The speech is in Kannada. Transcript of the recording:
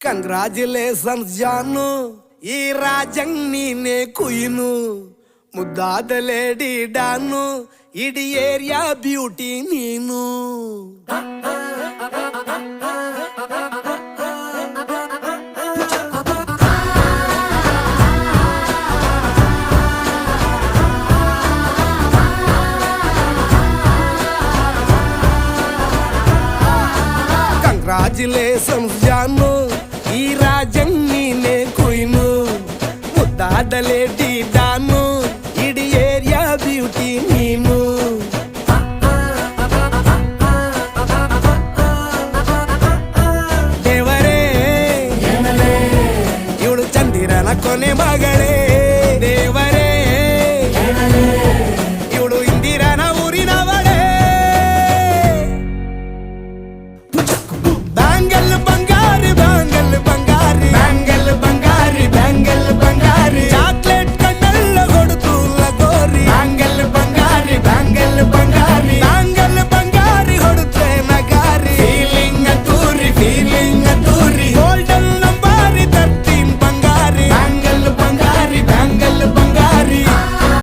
ಕಂಗ್ರಾಚುಲೇಷನ್ಸ್ ಜಾನು, ಈ ರಾಜಂಗ್ ನೀನೆ ಕುಯ್ನು, ಮುದ್ದಾದ ಲೇಡಿ ಡಾನು, ಇಡೀ ಏರಿಯಾ ಬ್ಯೂಟಿ ನೀನು. ಕಂಗ್ರಾಚುಲೇಷನ್ಸ್ ಜಾನು, ಈ ರಾಜಂಗ್ ನೀನೆ ಕುಯ್ನು, ಮುದ್ದಾದ ಲೇಡಿ ಡಾನು, ಇಡೀ ಏರಿಯಾ ಬ್ಯೂಟಿ ನೀನು. ದೇವರೇ ಇವಳು ಚಂದಿರನ ಕೊನೆ ಮಗಳೇ.